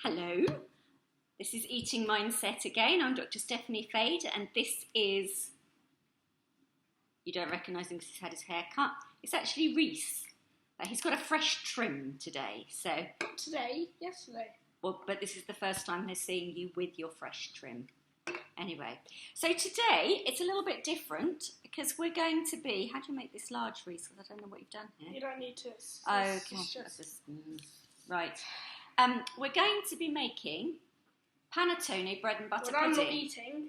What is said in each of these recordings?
Hello, this is Eating Mindset again. I'm Dr. Stephanie Fade, and this is, you don't recognise him because he's had his hair cut. It's actually Rhys. He's got a fresh trim today, so. Not today, yesterday. Well, but this is the first time they're seeing you with your fresh trim. Anyway, so today it's a little bit different because we're going to be, how do you make this large, Rhys? Because I don't know what you've done here. You don't need to. Right. We're going to be making Panettone bread and butter I'm pudding. not eating.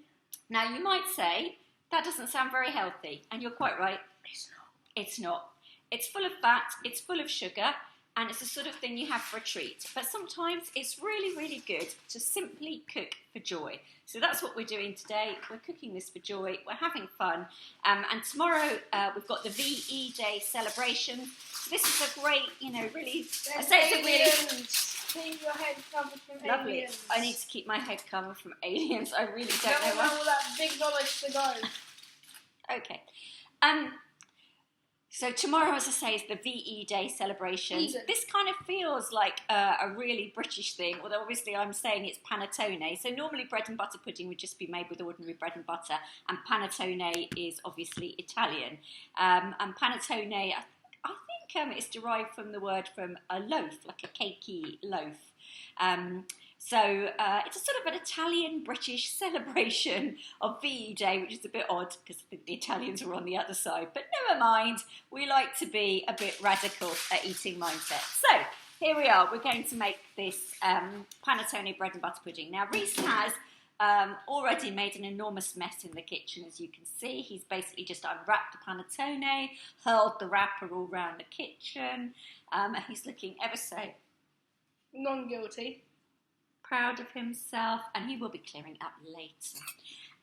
Now, you might say, that doesn't sound very healthy, and you're quite right. It's not. It's not. It's full of fat, it's full of sugar, and it's the sort of thing you have for a treat. But sometimes it's really, really good to simply cook for joy. So that's what we're doing today. We're cooking this for joy. We're having fun. And tomorrow we've got the VE Day celebration. So this is a great, really... I say it's a really... Keep your head covered from Lovely. aliens. I need to keep my head covered from aliens. I really don't know where all that big knowledge to go. Okay. So tomorrow, as I say, is the VE Day celebration. Easy. This kind of feels like a really British thing, although obviously I'm saying it's panettone. So normally bread and butter pudding would just be made with ordinary bread and butter, and panettone is obviously Italian. And panettone, I think it's derived from the word from a loaf, like a cakey loaf. So it's a sort of an Italian-British celebration of VE Day, which is a bit odd because I think the Italians are on the other side. But never mind, we like to be a bit radical at Eating Mindset. So here we are. We're going to make this panettone bread and butter pudding. Now, Rhys has already made an enormous mess in the kitchen, as you can see. He's basically just unwrapped the panettone, hurled the wrapper all around the kitchen, and he's looking ever so Non-guilty. proud of himself, and he will be clearing up later.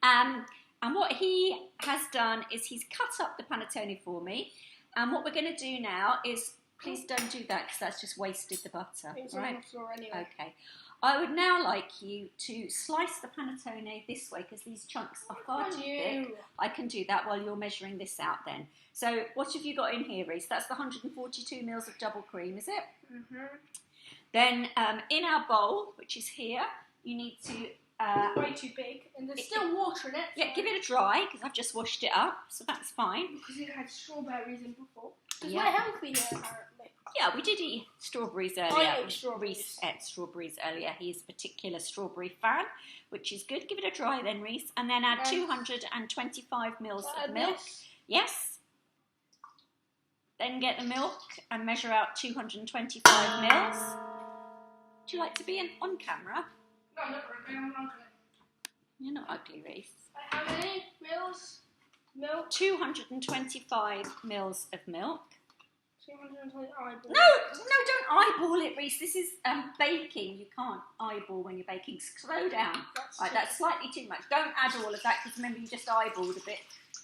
And what he has done is he's cut up the panettone for me, and what we're going to do now is, please don't do that because that's just wasted the butter. It's right? on the floor anyway. Okay. I would now like you to slice the panettone this way because these chunks are far too thick. I can do that while you're measuring this out then. So what have you got in here, Rhys? That's the 142 mils of double cream, is it? Mm-hmm. Then in our bowl, which is here, you need to... way too big, and there's still water in it. Yeah, give it a dry, because I've just washed it up, so that's fine. Because it had strawberries in before. Because Yeah. we're healthy here, apparently. Yeah, we did eat strawberries earlier. I ate strawberries. Rhys ate strawberries earlier. He is a particular strawberry fan, which is good. Give it a try then, Rhys. And then add 225 mils of milk. Yes. Then get the milk and measure out 225 mils. Would you like to be on camera? No, I'm not really. I'm not ugly. You're not ugly, Rhys. How many mils? Milk? 225 mils of milk. 220 eyeballs. No, don't eyeball it, Rhys. This is baking. You can't eyeball when you're baking. Slow down. Right, that's slightly too much. Don't add all of that because remember you just eyeballed a bit.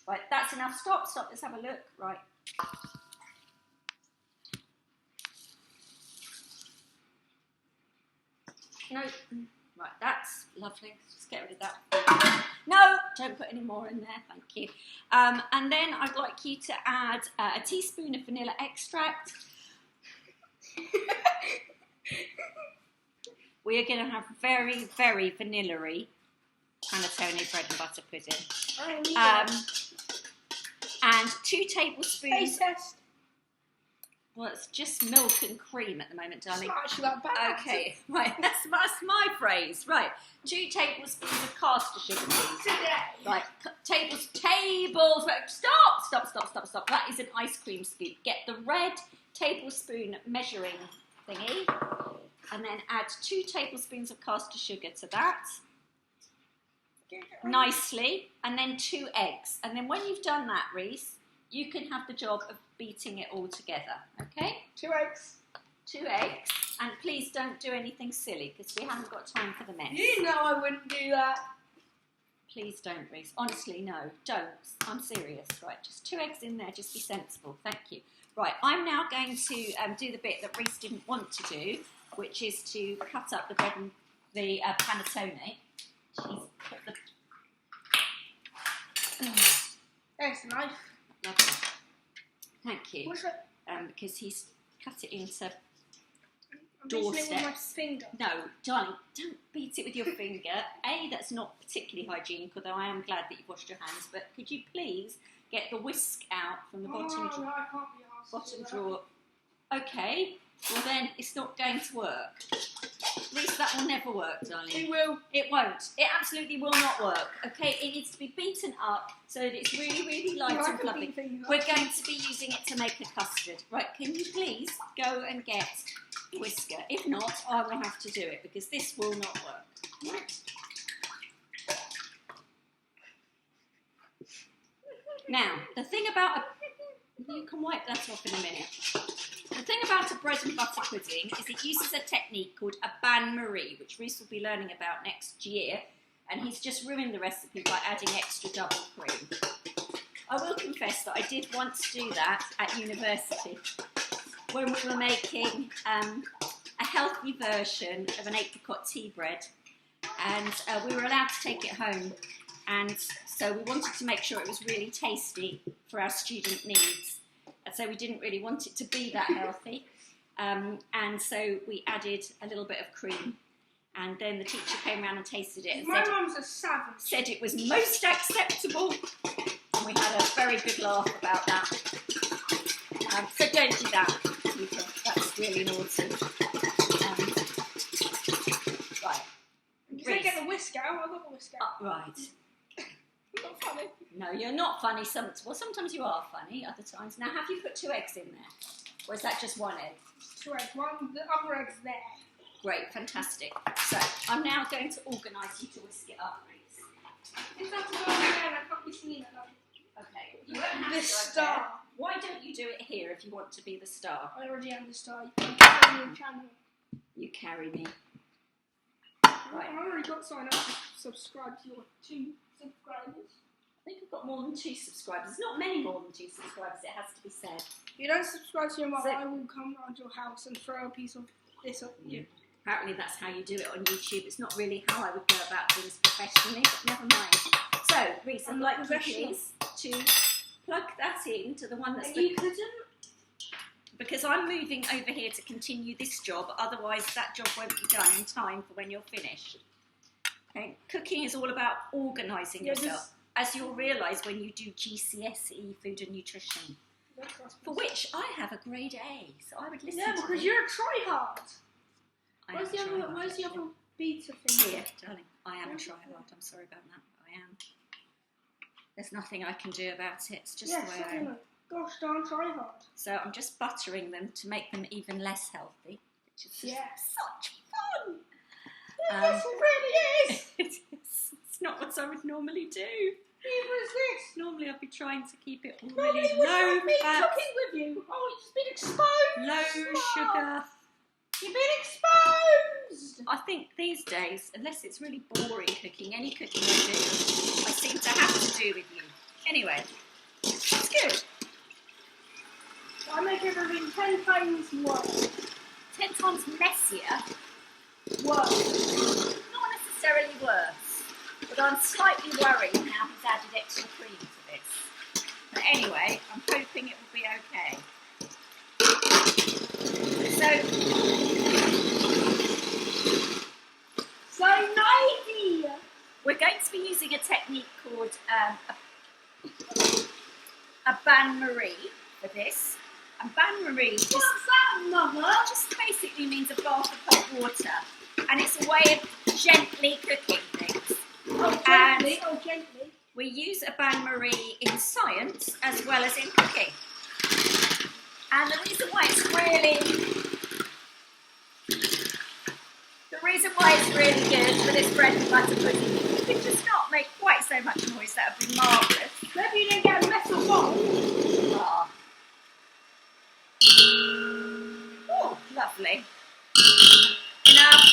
Right, that's enough. Stop. Let's have a look. Right. No. Right, that's lovely. Just get rid of that. No, don't put any more in there, thank you. And then I'd like you to add a teaspoon of vanilla extract. We are going to have very, very vanilla-y panettone bread and butter pudding. And 2 tablespoons. Taste test. Well, it's just milk and cream at the moment, darling. It's not actually that bad. Okay, right, that's my phrase. Right, 2 tablespoons of caster sugar, please. Today. Right, tables. Right, stop. That is an ice cream scoop. Get the red tablespoon measuring thingy, and then add 2 tablespoons of caster sugar to that. Nicely, and then 2 eggs. And then when you've done that, Rhys, you can have the job of beating it all together, okay? 2 eggs. 2 eggs, and please don't do anything silly because we haven't got time for the mess. You know I wouldn't do that. Please don't, Rhys. Honestly, no, don't. I'm serious. Right, just 2 eggs in there. Just be sensible. Thank you. Right, I'm now going to do the bit that Rhys didn't want to do, which is to cut up the bread and the panettone. She's put the... There's a knife. Lovely. Thank you. What's it? Because he's cut it into I'm beating it with my doorsteps. finger. No, darling, don't beat it with your finger. A, that's not particularly hygienic, although I am glad that you've washed your hands. But could you please get the whisk out from the bottom, No, I can't be asked bottom to do drawer? Okay, well then it's not going to work. At least that will never work, darling. It will. It won't. It absolutely will not work. Okay, it needs to be beaten up so that it's really, really light and fluffy. We're going to be using it to make a custard. Right, can you please go and get the whisker? If not, I will have to do it because this will not work. Right. Now, the thing about you can wipe that off in a minute. The thing about a bread and butter pudding is it uses a technique called a bain-marie, which Rhys will be learning about next year, and he's just ruined the recipe by adding extra double cream. I will confess that I did once do that at university when we were making a healthy version of an apricot tea bread, and we were allowed to take it home, and so we wanted to make sure it was really tasty for our student needs. And so we didn't really want it to be that healthy. And so we added a little bit of cream. And then the teacher came around and tasted it and My mum's a savage. said it was most acceptable. And we had a very good laugh about that. So don't do that, people. That's really naughty. Right. Did I get the whisk out? I got the whisk out. Right. I'm not funny. No, you're not funny. Well, sometimes you are funny, other times. Now, have you put 2 eggs in there? Or is that just 1 egg? 2 eggs. The other egg's there. Great, fantastic. So, I'm now going to organise you to whisk it up, Rhys. Is that to go in there? I can't be seen it. Okay. You won't have The to go star. there. Why don't you do it here if you want to be the star? I already am the star. You can carry me channel. You carry me. Right. I already got signed up to subscribe to your 2 subscribers. I think I've got more than 2 subscribers. There's not many more than 2 subscribers, it has to be said. If you don't subscribe to your mum, So- I will come round your house and throw a piece of this at you. Apparently that's how you do it on YouTube. It's not really how I would go about things professionally, but never mind. So, Rhys, I'd I'm like not you professional. please to plug that in to the one that's... You couldn't? Because I'm moving over here to continue this job, otherwise that job won't be done in time for when you're finished. Okay? Cooking is all about organising Yeah, yourself, as you'll realise when you do GCSE food and nutrition, for which I have a grade A, so I would listen Yeah, to because you. you're a tryhard. I Where's am the a other? tryhard, Where's the actually. other beta thing? Here, darling, I am a tryhard. I'm sorry about that. I am. There's nothing I can do about it. It's just Yes, the way I am. gosh darn tryhard. So I'm just buttering them to make them even less healthy, which is just Yes. such fun. Yes, it really is. It is. It's not what I would normally do. Neither is this. Normally I'd be trying to keep it all Normally really when low I've been fat, cooking with you, oh, it's been exposed. low sugar. You've been exposed. I think these days, unless it's really boring cooking, any cooking I do, I seem to have to do with you. Anyway, it's good. I make everything 10 times worse. 10 times messier, Worse. not necessarily worse, but I'm slightly worried now he's added extra cream to this. But anyway, I'm hoping it will be okay. So nice. We're going to be using a technique called a bain-marie for this. And bain-marie What's that, Mother? just basically means a bath of hot water. And it's a way of gently cooking things. Oh, And gently. Oh, gently. we use a bain-marie in science as well as in cooking. And the reason why it's really good for this bread and butter pudding, if you could just not make quite so much noise, that would be marvellous. Maybe you didn't get a metal bowl. Ah. Oh, lovely. Enough.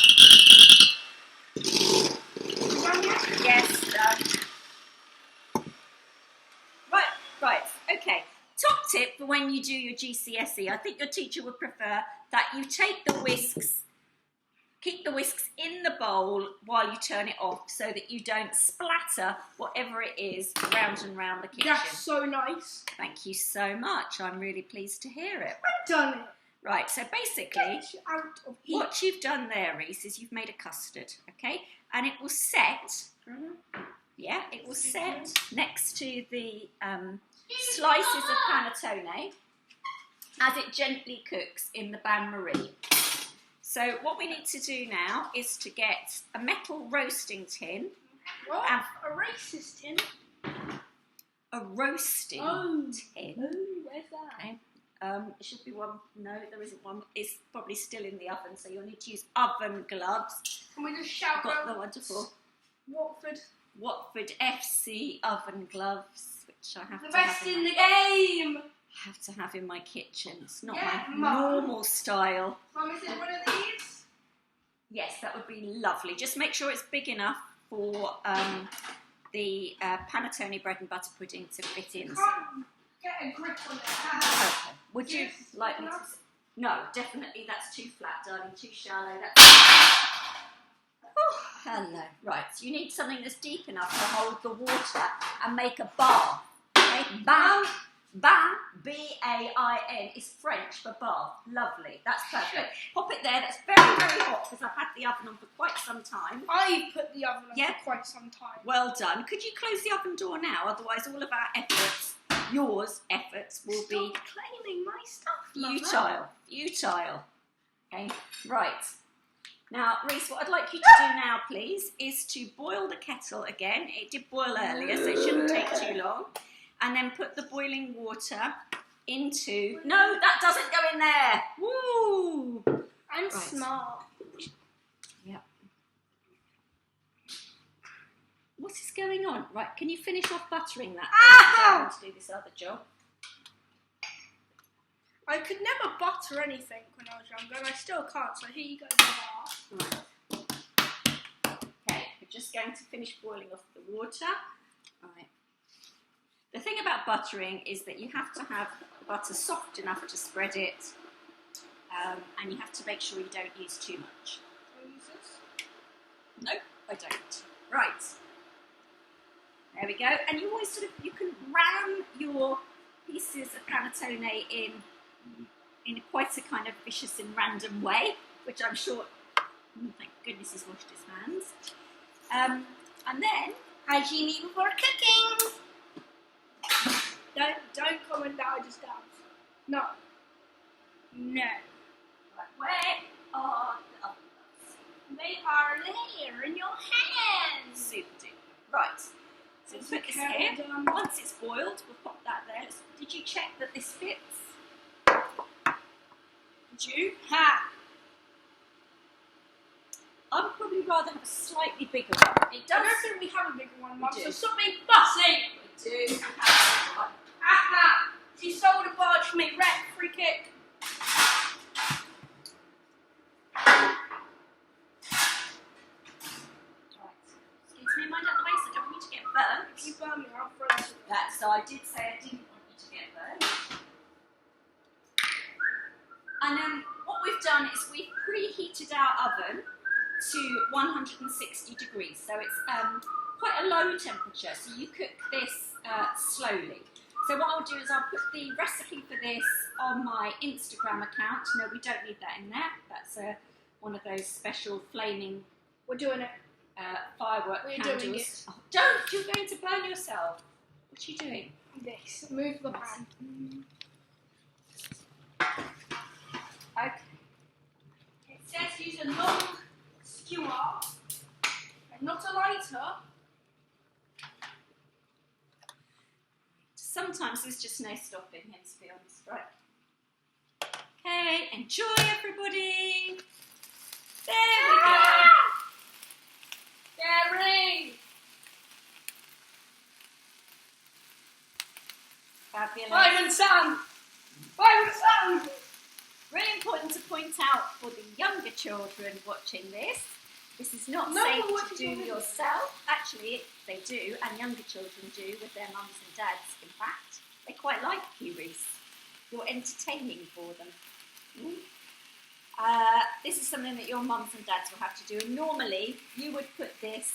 Yes, done. Right, okay. Top tip for when you do your GCSE, I think your teacher would prefer that you take the whisks, keep the whisks in the bowl while you turn it off so that you don't splatter whatever it is round and round the kitchen. That's so nice. Thank you so much. I'm really pleased to hear it. I've done it. Right, so basically, Get out of here. what you've done there, Rhys, is you've made a custard, okay? And it will set, yeah, it will set next to the slices of panettone as it gently cooks in the bain-marie. So what we need to do now is to get a metal roasting tin. What? A racist tin? A roasting tin. Oh, where's that? Okay. It should be one. No, there isn't one. It's probably still in the oven, so you'll need to use oven gloves. Can we just shout Got out the wonderful Watford FC oven gloves, which I have the to best have in the game? have to have in my kitchen. It's not Yeah, my Mum. normal style. Mum, is it one of these? Yes, that would be lovely. Just make sure it's big enough for the panettone bread and butter pudding to fit in. Can't get a grip on it. Okay. Would you Yes, like me to? enough. No, definitely that's too flat, darling. Too shallow. That's... Oh, hello. Right. So you need something that's deep enough to hold the water and make a bath. Okay. Bain, B-A-I-N, is French for bath. Lovely. That's perfect. Pop it there. That's very, very hot because I've had the oven on for quite some time. I've put the oven on Yeah. for quite some time. Well done. Could you close the oven door now? Otherwise, all of our efforts, yours efforts, will be Stop claiming my stuff, futile. Futile. Okay. Right. Now, Rhys, what I'd like you to do now, please, is to boil the kettle again. It did boil earlier, so it shouldn't take too long. And then put the boiling water into... No, that doesn't go in there. Woo! I'm Right. smart. Yeah. What is going on? Right, can you finish off buttering that? I want to do this other job. I could never butter anything when I was younger, and I still can't, so here you go, Mama. Right. Okay, we're just going to finish boiling off the water. Right. The thing about buttering is that you have to have the butter soft enough to spread it, and you have to make sure you don't use too much. Can I use this? No, I don't. Right. There we go. And you always you can ram your pieces of panettone in quite a kind of vicious and random way, which I'm sure, thank goodness he's washed his hands. And then, Hygiene before cooking. Don't comment that I just danced. No. No. where are the others? They are there in your hands. Super duper. Right. So It's put this okay, here. done. Once it's boiled, we'll pop that there. Did you check that this fits? Did you? Ha! I would probably rather have a slightly bigger one. It I does. don't think we have a bigger one, Mum, We so do. stop being fussy. We do have one. Aha! She sold a barge for me, red, free kick. Right. Excuse me, mind out the way, so I don't want you to get burnt. If you burn me, I'll throw it. So I did say I didn't want you to get burnt. And what we've done is we've preheated our oven to 160 degrees. So it's quite a low temperature, so you cook this slowly. So what I'll do is I'll put the recipe for this on my Instagram account. No, we don't need that in there. That's one of those special flaming We're doing it. firework We're candles. doing it. Oh, don't! You're going to burn yourself. What are you doing? This. Move the pan. Okay. It says use a long skewer and not a lighter. Sometimes there's just no stopping him, to be honest, right? Okay, enjoy everybody. There we go. Gary! Fabulous. Five and Sam! Five and Sam! Really important to point out for the younger children watching this, this is not No, safe what to did you do do? yourself. Actually, they do, and younger children do with their mums and dads, in fact. They quite like you, Rhys. You're entertaining for them. This is something that your mums and dads will have to do. And normally, you would put this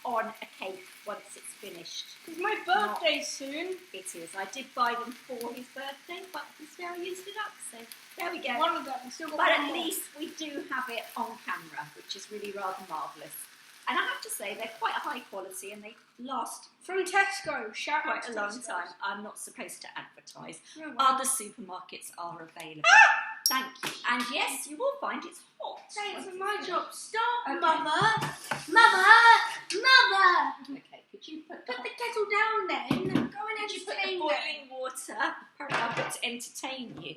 on a cake once it's finished. It's my birthday soon. It is. I did buy them for his birthday, but he's now used it up, so there we go. One of them. Still got But one at more. least we do have it on camera, which is really rather marvellous. And I have to say, they're quite high quality and they last From Tesco. Shout out quite to a long Tesco. time. I'm not supposed to advertise. No way. Other supermarkets are available. Thank you. And yes, you will find it's hot. Thanks for my job. Stop, Okay. Mother. Mother. Okay, could you put Put the kettle down then. Go and could you put the entertain boiling water? Apparently I've got to entertain you.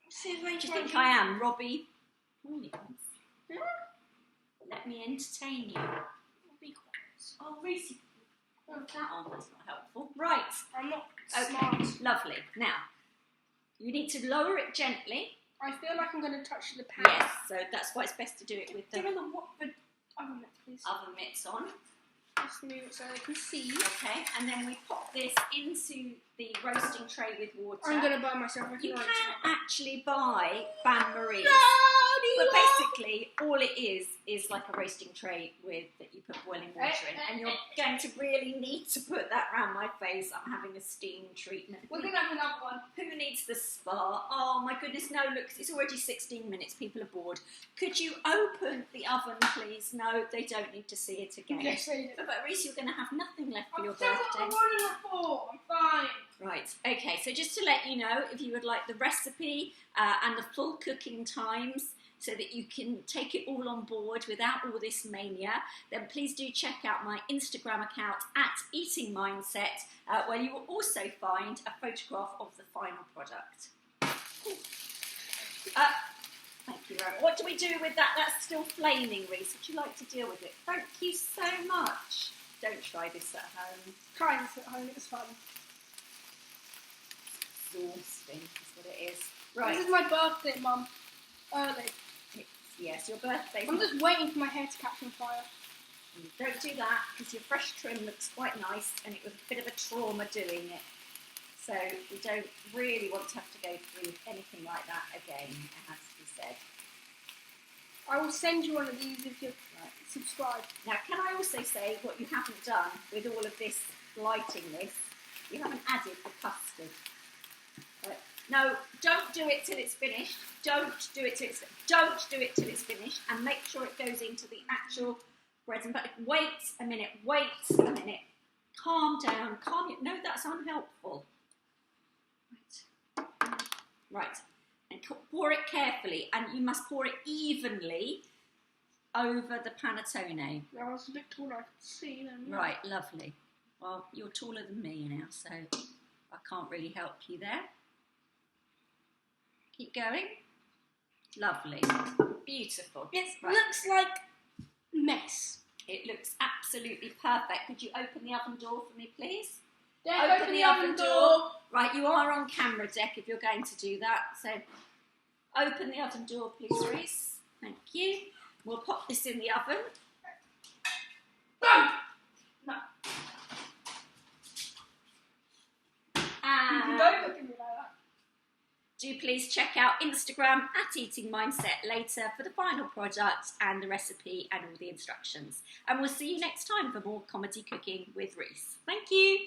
See if I Do you can. think I am, Robbie Williams? Let me entertain you. Be quiet. Oh, Rhys, put that on. That's not helpful. Right. I'm not Okay. smart. Lovely. Now, you need to lower it gently. I feel like I'm going to touch the pan. Yes. So that's why it's best to do it with Give the me the oven mitt, please. oven mitts on. Just move it so I can see. Okay. And then we pop this into the roasting tray with water. I'm going to burn myself. I You can can actually buy Bain Marie. No, But basically, all it is like a roasting tray with that you put boiling water in, and you're going to really need to put that around my face. I'm having a steam treatment. we're going to have another one. Who needs the spa? Oh my goodness, no, look, it's already 16 minutes. People are bored. Could you open the oven, please? No, they don't need to see it again. Yes, they do. But Rhys, you're going to have nothing left for your I've still got birthday. the 1 and a 4. I'm fine. Right, okay, so just to let you know, if you would like the recipe and the full cooking times so that you can take it all on board without all this mania, then please do check out my Instagram account at Eating Mindset, where you will also find a photograph of the final product. Thank you, Rowan. What do we do with that? That's still flaming, Rhys. Would you like to deal with it? Thank you so much. Don't try this at home. Try this at home. It's fun. Exhausting is what it is. Right. This is my birthday, Mum. Early. Yes, your birthday. I'm just waiting for my hair to catch on fire. Don't do that because your fresh trim looks quite nice and it was a bit of a trauma doing it. So we don't really want to have to go through anything like that again, it has to be said. I will send you one of these if you subscribe. Now, can I also say what you haven't done with all of this lighting this? You haven't added the custard. Right. No, don't do it till it's finished. Don't do it till it's finished, and make sure it goes into the actual bread and butter. Wait a minute. Calm down. No, that's unhelpful. Right. And pour it carefully, and you must pour it evenly over the panettone. I was a bit taller, I could see them. Right, lovely. Well, you're taller than me now, so I can't really help you there. Keep going. Lovely. Beautiful. It Right. looks like mess. It looks absolutely perfect. Could you open the oven door for me, please? Dad, open the oven door. Right, you are on camera, Deck, if you're going to do that. So open the oven door, please, Rhys. Thank you. We'll pop this in the oven. No. And Don't look at me like that. do please check out Instagram at Eating Mindset later for the final product and the recipe and all the instructions. And we'll see you next time for more comedy cooking with Rhys. Thank you.